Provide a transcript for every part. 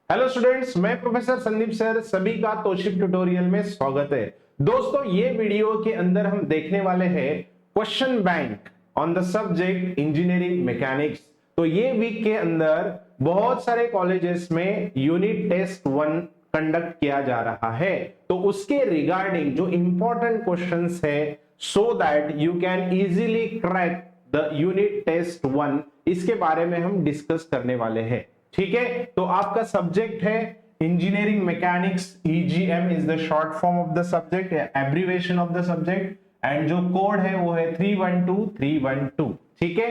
Hello students, मैं professor Sandeep sir, सभी का तोशिप ट्यूटोरियल में स्वागत है। दोस्तों, ये वीडियो के अंदर हम देखने वाले हैं question bank on the subject engineering mechanics. तो ये वीक के अंदर बहुत सारे कॉलेजेस में यूनिट टेस्ट 1 कंडक्ट किया जा रहा है, तो उसके रिगार्डिंग जो इंपॉर्टेंट क्वेश्चंस है, so that you can easily crack the unit test 1, इसके बारे में हम डिस्कस करने वाले हैं। ठीक है, तो आपका सब्जेक्ट है engineering mechanics. EGM is the short form of the subject, abbreviation of the subject, and जो कोड है वो है 312312। ठीक है,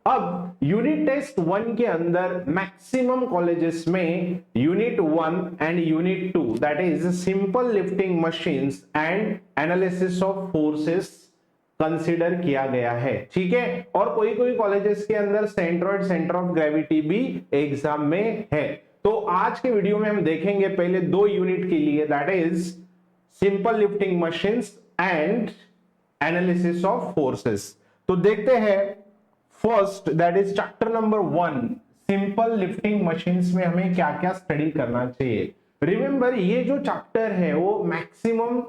अब यूनिट टेस्ट 1 के अंदर मैक्सिमम कॉलेजेस में unit 1 and unit 2, that is simple lifting machines and analysis of forces consider किया गया है। ठीक है, और कोई कोई कॉलेजेस के अंदर सेंट्रोइड, सेंटर ऑफ ग्रेविटी भी एग्जाम में है। तो आज के वीडियो में हम देखेंगे पहले 2 यूनिट के लिए, that is simple lifting machines and analysis of forces. तो देखते हैं first, that is chapter number 1 simple lifting machines में हमें क्या क्या स्टडी करना चाहिए। रिमेंबर, ये जो चैप्टर है वो मैक्सिमम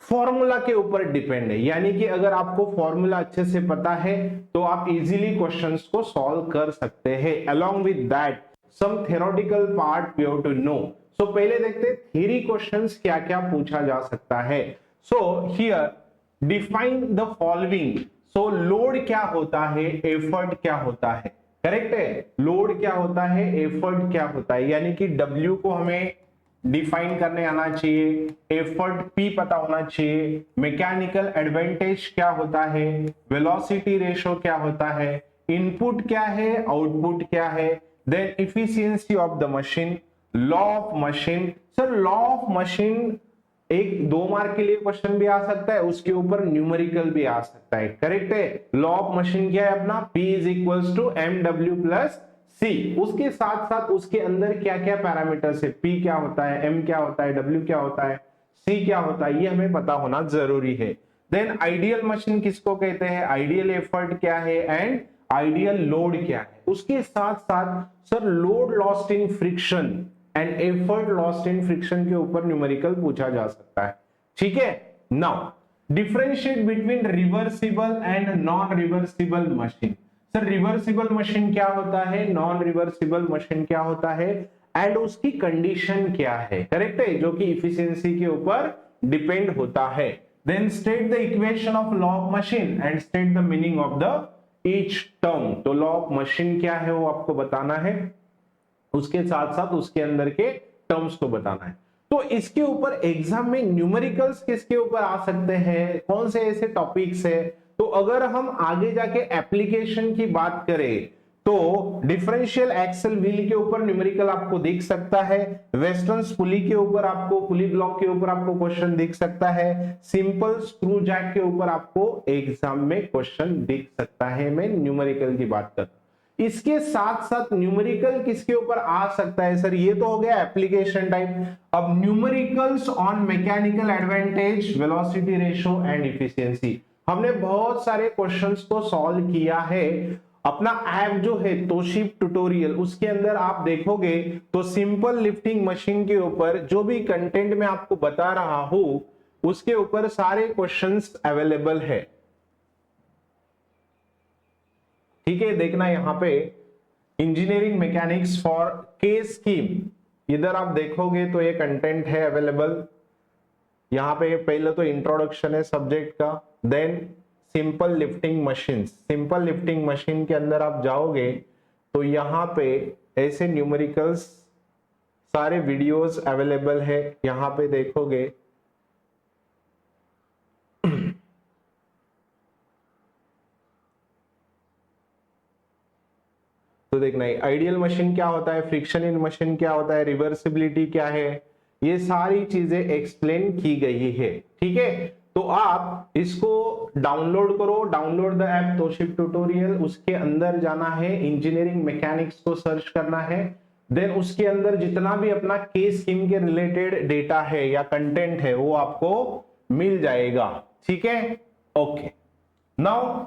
फॉर्मूला के ऊपर डिपेंड है, यानी कि अगर आपको फॉर्मूला अच्छे से पता है तो आप इजीली क्वेश्चंस को सॉल्व कर सकते हैं। Along with that some theoretical part you have to know. So पहले देखते हैं थ्योरी क्वेश्चंस क्या क्या पूछा जा सकता है। So here define the following. So load क्या होता है, एफर्ट क्या होता है। करेक्ट है, लोड क्या होता है, एफर्ट क्या होता है, यानी कि डब्ल्यू को हमें डिफाइन करने आना चाहिए, एफर्ट पी पता होना चाहिए, मैकेनिकल एडवांटेज क्या होता है, वेलोसिटी रेशो क्या होता है, इनपुट क्या है, आउटपुट क्या है, then efficiency of the machine, law of machine. Sir, law of machine एक 2 मार्क के लिए क्वेश्चन भी आ सकता है, उसके ऊपर न्यूमेरिकल भी आ सकता है। करेक्ट है, लॉ ऑफ मशीन क्या है अपना, P is equals to mw plus C। उसके साथ साथ उसके अंदर क्या क्या पैरामीटर्स है, P क्या होता है, M क्या होता है, W क्या होता है, C क्या होता है, ये हमें पता होना जरूरी है। देन आइडियल मशीन किसको कहते हैं, आइडियल एफर्ट क्या है, एंड आइडियल लोड क्या है। उसके साथ साथ sir load lost in friction and effort lost in friction के ऊपर न्यूमेरिकल पूछा जा सकता है। ठीक है, now differentiate between reversible and non reversible machine. Sir, reversible machine क्या होता है, नॉन रिवर्सिबल मशीन क्या होता है, एंड उसकी कंडीशन क्या है। करेक्ट है, जो कि इफिशियंसी के ऊपर डिपेंड होता है। Then state the equation of law of machine and state the meaning of the each term. तो लॉ ऑफ मशीन क्या है वो आपको बताना है, उसके साथ साथ उसके अंदर के टर्म्स को बताना है। तो इसके ऊपर एग्जाम में न्यूमेरिकल्स किसके ऊपर आ सकते हैं, कौन से ऐसे टॉपिक्स है। तो अगर हम आगे जाके एप्लीकेशन की बात करें तो डिफरेंशियल एक्सल व्हील के ऊपर न्यूमेरिकल आपको दिख सकता है, वेस्टर्न पुली के ऊपर आपको, पुली ब्लॉक के ऊपर आपको क्वेश्चन दिख सकता है, सिंपल स्क्रू जैक के ऊपर आपको एग्जाम में क्वेश्चन दिख सकता है। मैं न्यूमेरिकल की बात करता हूं। इसके साथ साथ न्यूमेरिकल किसके ऊपर आ सकता है सर, ये तो हो गया एप्लीकेशन टाइप। अब numericals on mechanical advantage, velocity ratio and efficiency. हमने बहुत सारे क्वेश्चंस को सॉल्व किया है। अपना ऐप जो है तोशिप ट्यूटोरियल, उसके अंदर आप देखोगे तो सिंपल लिफ्टिंग मशीन के ऊपर जो भी कंटेंट मैं आपको बता रहा हूं उसके ऊपर सारे क्वेश्चंस अवेलेबल है। ठीक है, देखना यहां पे इंजीनियरिंग मैकेनिक्स फॉर के स्कीम, इधर आप देखोगे तो ये कंटेंट है अवेलेबल। यहां पे पहले तो इंट्रोडक्शन है सब्जेक्ट का, then simple lifting machine. Simple lifting machine के अंदर आप जाओगे तो यहां पे ऐसे न्यूमेरिकल्स सारे वीडियोस अवेलेबल है, यहां पे देखोगे तो देखना है आइडियल मशीन क्या होता है, फ्रिक्शन इन मशीन क्या होता है, रिवर्सिबिलिटी क्या है, ये सारी चीजें एक्सप्लेन की गई है। ठीक है, तो आप इसको डाउनलोड करो, download the app Tausif tutorial. उसके अंदर जाना है, इंजीनियरिंग मैकेनिक्स को सर्च करना है, देन उसके अंदर जितना भी अपना के स्कीम के रिलेटेड डेटा है या कंटेंट है वो आपको मिल जाएगा। ठीक है, okay. Now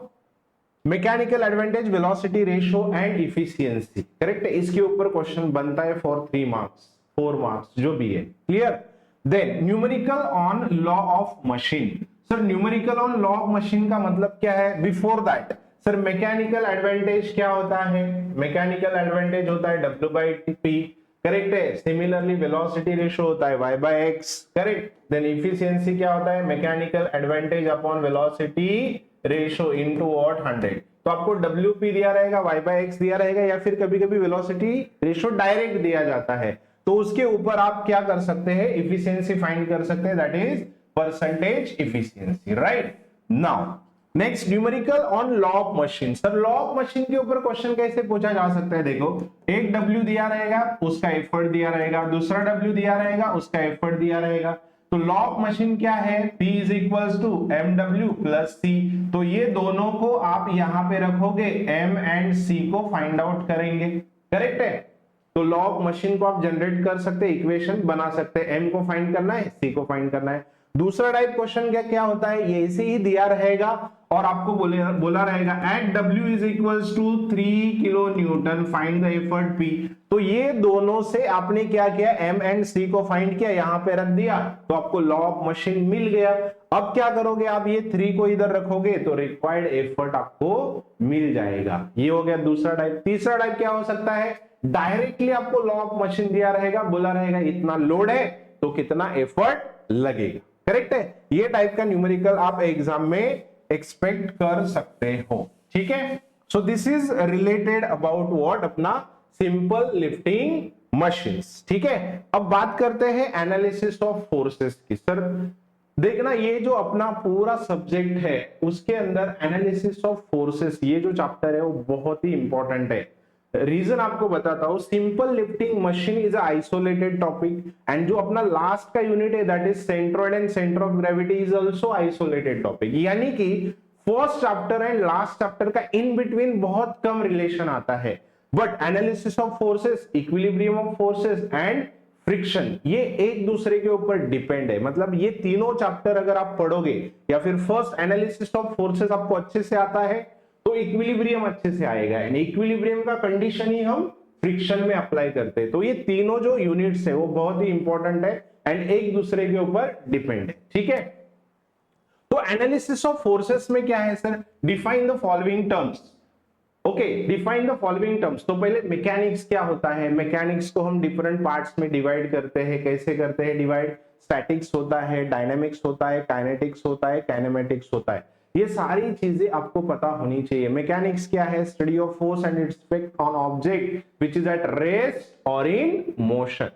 mechanical advantage, velocity ratio and efficiency, correct है। इसके ऊपर क्वेश्चन बनता है फॉर 3 मार्क्स 4 मार्क्स जो भी है, clear. Then numerical on law of machine. Sir numerical on law of machine का मतलब क्या है? Before that sir mechanical advantage क्या होता है? मैकेनिकल एडवांटेज होता है W/P, करेक्ट है। सिमिलरली वेलोसिटी रेशियो होता है Y/X, करेक्ट। देन इफिशियंसी क्या होता है? Mechanical advantage upon velocity ratio into what 100। तो आपको WP दिया रहेगा, Y/X दिया रहेगा, या फिर कभी कभी वेलोसिटी रेशियो डायरेक्ट दिया जाता है, तो उसके ऊपर आप क्या कर सकते हैं? इफिशियंसी फाइंड कर सकते हैं, that is percentage efficiency, right. Now next numerical on law of machine. Sir law of machine के ऊपर क्वेश्चन कैसे पूछा जा सकता है? देखो, एक W दिया रहेगा, उसका एफर्ट दिया रहेगा, दूसरा W दिया रहेगा, उसका एफर्ट दिया रहेगा। तो लॉ ऑफ मशीन क्या है? P is equals to mw plus C। तो ये दोनों को आप यहां पे रखोगे, M एंड C को फाइंड आउट करेंगे, करेक्ट है। तो लॉ ऑफ मशीन को आप जनरेट कर सकते हैं, इक्वेशन बना सकते हैं। M को फाइंड करना है, C को फाइंड करना है। दूसरा टाइप क्वेश्चन क्या क्या होता है? ये ऐसे ही दिया रहेगा और आपको बोला रहेगा at W is equals to 3 kilo newton, find the effort P। तो ये दोनों से आपने क्या किया? M एंड C को फाइंड किया, यहां पे रख दिया, तो आपको लॉ ऑफ मशीन मिल गया। अब क्या करोगे आप? ये 3 को इधर रखोगे तो रिक्वायर्ड एफर्ट आपको मिल जाएगा। ये हो गया दूसरा टाइप। तीसरा टाइप क्या हो सकता है? डायरेक्टली आपको लॉ ऑफ मशीन दिया रहेगा, बोला रहेगा इतना लोड है तो कितना एफर्ट लगेगा, करेक्ट है। ये टाइप का न्यूमेरिकल आप एग्जाम में एक्सपेक्ट कर सकते हो, ठीक है। So this is related about what? अपना सिंपल लिफ्टिंग मशीन्स, ठीक है। अब बात करते हैं एनालिसिस ऑफ फोर्सेस की। सर देखना, ये जो अपना पूरा सब्जेक्ट है उसके अंदर एनालिसिस ऑफ फोर्सेस, ये जो चैप्टर है वो बहुत ही इंपॉर्टेंट है। रीजन आपको बताता हूं, simple lifting machine is isolated topic, and जो अपना लास्ट का यूनिट है that is centroid and centre of gravity is also isolated topic. यानी कि first chapter and last chapter का इन बिटवीन बहुत कम रिलेशन आता है, but analysis of forces, equilibrium of forces and friction, ये एक दूसरे के ऊपर डिपेंड है। मतलब ये तीनों चैप्टर अगर आप पढ़ोगे, या फिर फर्स्ट एनालिसिस ऑफ फोर्सेस आपको अच्छे से आता है तो इक्विलिब्रियम अच्छे से आएगा, एंड इक्विलिब्रियम का कंडीशन ही हम फ्रिक्शन में अप्लाई करते हैं। तो ये तीनों जो यूनिट्स है वो बहुत ही इंपॉर्टेंट है एंड एक दूसरे के ऊपर डिपेंड है, ठीक है। तो एनालिसिस ऑफ फोर्सेस में क्या है sir? Define the following terms. Okay, define the following terms. तो पहले मैकेनिक्स क्या होता है? मैकेनिक्स को हम डिफरेंट पार्ट्स में डिवाइड करते हैं। कैसे करते हैं डिवाइड? स्टैटिक्स होता है, डायनामिक्स होता है, काइनेटिक्स होता है, काइनेमेटिक्स होता है। ये सारी चीजें आपको पता होनी चाहिए। मैकेनिक्स क्या है? Study of force and its effect on object which is at rest और इन मोशन,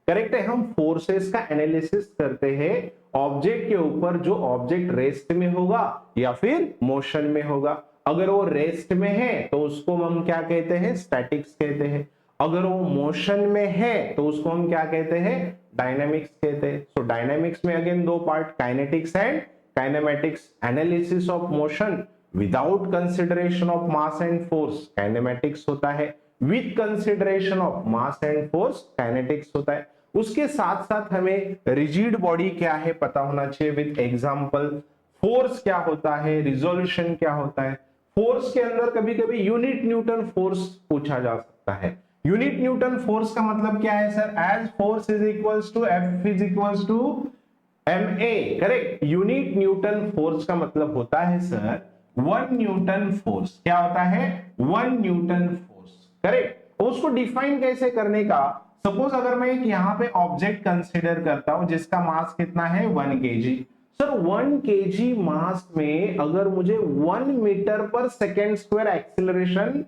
करेक्ट है। हम फोर्सेस का एनालिसिस करते हैं ऑब्जेक्ट के ऊपर, जो ऑब्जेक्ट रेस्ट में होगा या फिर मोशन में होगा। अगर वो रेस्ट में है तो उसको हम क्या कहते हैं? स्टैटिक्स कहते हैं। अगर वो मोशन में है तो उसको हम क्या कहते हैं? डायनामिक्स कहते हैं। सो डायनामिक्स में अगेन दो part, kinetics and kinematics. Analysis of motion without consideration of mass and force kinematics होता है, with consideration of mass and force kinetics होता है। उसके साथ साथ हमें रिजिड बॉडी क्या है पता होना चाहिए, विद एग्जांपल। फोर्स क्या होता है, रिजोल्यूशन क्या होता है। फोर्स के अंदर कभी कभी यूनिट न्यूटन फोर्स पूछा जा सकता है। यूनिट न्यूटन फोर्स का मतलब क्या है sir? As force is equals to F is equals to ma, correct. Unit newton force का मतलब होता है सर 1 न्यूटन फोर्स। क्या होता है? 1 न्यूटन फोर्स, करेक्ट। उसको डिफाइन कैसे करने का? सपोज अगर मैं एक यहां पे ऑब्जेक्ट कंसीडर करता हूं जिसका मास कितना है? 1 kg। सर 1 kg मास में अगर मुझे 1 मीटर पर सेकेंड स्क्वायर एक्सीलरेशन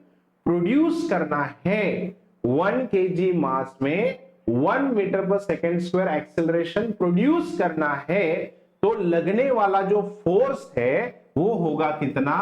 प्रोड्यूस करना है, 1 kg मास में 1 मीटर पर सेकेंड स्क्वायर एक्सीलरेशन प्रोड्यूस करना है, तो लगने वाला जो फोर्स है वो होगा कितना?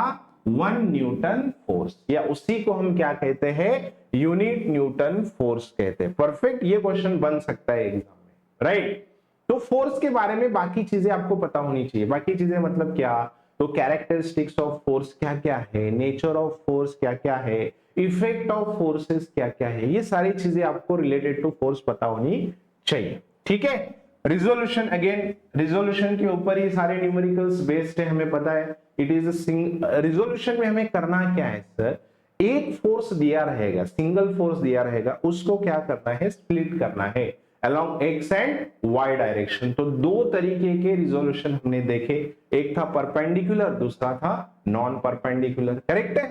1 न्यूटन फोर्स, या उसी को हम क्या कहते हैं? यूनिट न्यूटन फोर्स कहते हैं। परफेक्ट, ये क्वेश्चन बन सकता है एग्जाम में, राइट। तो फोर्स के बारे में बाकी चीजें आपको पता होनी चाहिए। बाकी चीजें मतलब क्या? तो कैरेक्टरिस्टिक्स ऑफ फोर्स क्या क्या है, नेचर ऑफ फोर्स क्या क्या है, इफेक्ट ऑफ फोर्सेस क्या क्या है, ये सारी चीजें आपको रिलेटेड टू फोर्स पता होनी चाहिए, ठीक है। रिजोल्यूशन, अगेन रिजोल्यूशन के ऊपर ही सारे न्यूमेरिकल्स बेस्ड है, हमें पता है। इट इज रिजोल्यूशन में हमें करना क्या है सर, एक फोर्स दिया रहेगा, सिंगल फोर्स दिया रहेगा, उसको क्या करना है, स्प्लिट करना है along x and y direction. तो दो तरीके के रिजोल्यूशन हमने देखे, एक था परपेंडिकुलर, दूसरा था नॉन परपेंडिकुलर, करेक्ट है।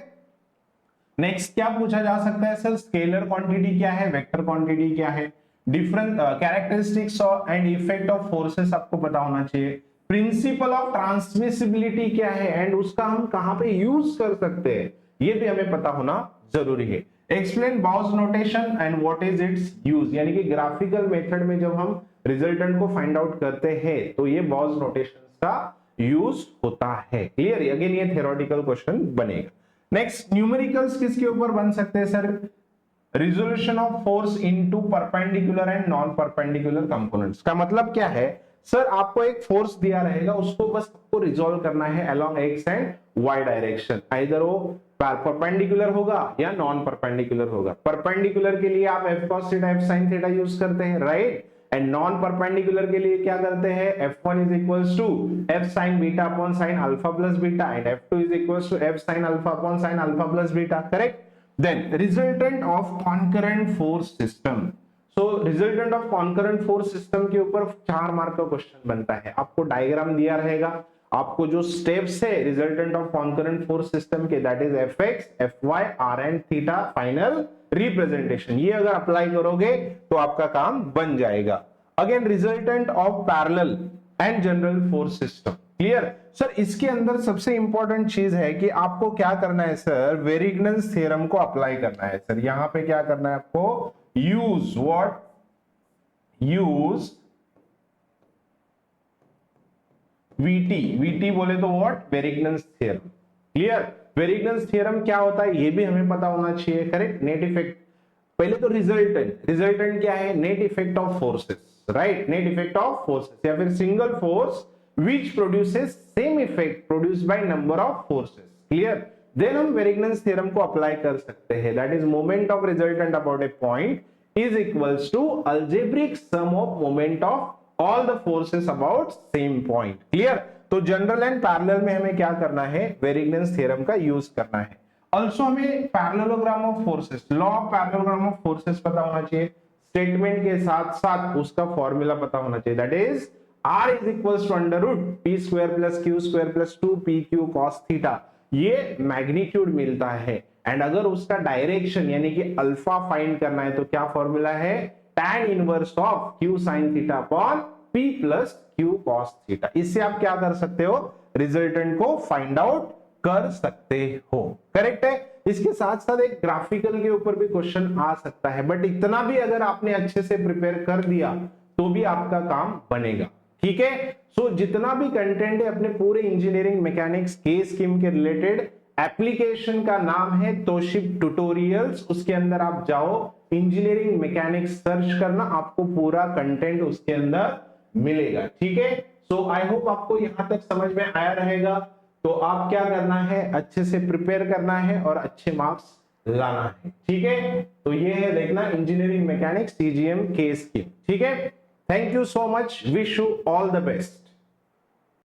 नेक्स्ट क्या पूछा जा सकता है सर, स्केलर क्वांटिटी क्या है, वेक्टर क्वांटिटी क्या है, different characteristics and effect of forces आपको पता होना चाहिए, प्रिंसिपल ऑफ ट्रांसमिसिबिलिटी क्या है एंड उसका हम कहां पे यूज कर सकते हैं, ये भी हमें पता होना जरूरी है। Explain Bow's notation and what is its use, यानी कि ग्राफिकल मेथड में जब हम रिजल्टेंट को फाइंड आउट करते हैं तो ये बाउस नोटेशन का यूज होता है। क्लियर, अगेन ये थ्योरेटिकल क्वेश्चन बनेगा। नेक्स्ट न्यूमेरिकल्स किसके ऊपर बन सकते हैं sir, resolution of force into perpendicular and non perpendicular components. का मतलब क्या है सर, आपको एक फोर्स दिया रहेगा, उसको बस आपको रिजोल्व करना है along x and y direction, either वो परपेंडिकुलर होगा या नॉन परपेंडिकुलर होगा। परपेंडिकुलर के लिए आप F cos theta F sine theta use करते हैं, राइट, एंड नॉन परपेंडिकुलर के लिए क्या करते हैं, f1 is equals to f sin beta upon sin alpha plus beta and f2 is equals to f sin alpha upon sin alpha plus beta, correct. Then resultant of concurrent force system, so resultant of concurrent force system के ऊपर 4 mark का question बनता है। आपको diagram दिया रहेगा, आपको जो स्टेप्स है resultant of concurrent force system के, that is fx fy r and theta final representation, ये अगर अप्लाई करोगे तो आपका काम बन जाएगा। Again resultant of parallel and general force system, clear sir. इसके अंदर सबसे इंपॉर्टेंट चीज है कि आपको क्या करना है सर, वेरिग्नन्स थ्योरम को अप्लाई करना है सर। यहां पे क्या करना है आपको, use what, use VT, VT बोले तो व्हाट, वेरिग्नन्स थ्योरम, क्लियर। वेरिग्नन्स थ्योरम क्या होता है ये भी हमें पता होना चाहिए, करेक्ट। नेट इफेक्ट, पहले तो रिजल्टेंट, रिजल्टेंट क्या है, net effect of forces, right, net effect of forces या फिर single force which produces same effect produced by number of forces, clear। then हम वेरिग्नन्स थ्योरम को अप्लाई कर सकते हैं, that is moment of resultant about a point is equals to algebraic sum of moment of all the forces about same point, clear। तो general and parallel में हमें क्या करना है, वेरिग्नन्स थ्योरम का यूज करना है। ऑल्सो हमें parallelogram of forces, law of parallelogram of forces पता होना चाहिए, स्टेटमेंट के साथ साथ उसका फॉर्मूला पता होना चाहिए, that is R is equals to under root p square plus q square plus 2pq cos theta, ये मैग्नीट्यूड मिलता है। एंड अगर उसका डायरेक्शन यानी कि अल्फा फाइंड करना है तो क्या फॉर्मूला है, tan inverse of q sin theta upon p plus q cos theta. इससे आप क्या कर सकते हो, रिजल्टेंट को फाइंड आउट कर सकते हो, करेक्ट है। इसके साथ साथ एक ग्राफिकल के ऊपर भी क्वेश्चन आ सकता है, बट इतना भी अगर आपने अच्छे से प्रिपेयर कर दिया तो भी आपका काम बनेगा, ठीक है। सो जितना भी कंटेंट है अपने पूरे इंजीनियरिंग मैकेनिक्स के स्कीम के रिलेटेड, एप्लीकेशन का नाम है तोशिब ट्यूटोरियल्स, उसके अंदर आप जाओ, इंजीनियरिंग मैकेनिक्स सर्च करना, आपको पूरा कंटेंट उसके अंदर मिलेगा, ठीक है। सो आई होप आपको यहां तक समझ में आया रहेगा। तो आप क्या करना है, अच्छे से प्रिपेयर करना है और अच्छे मार्क्स लाना है, ठीक है। तो ये है देखना इंजीनियरिंग मैकेनिक्स सीजीएम के स्कीम, ठीक है। Thank you so much. Wish you all the best.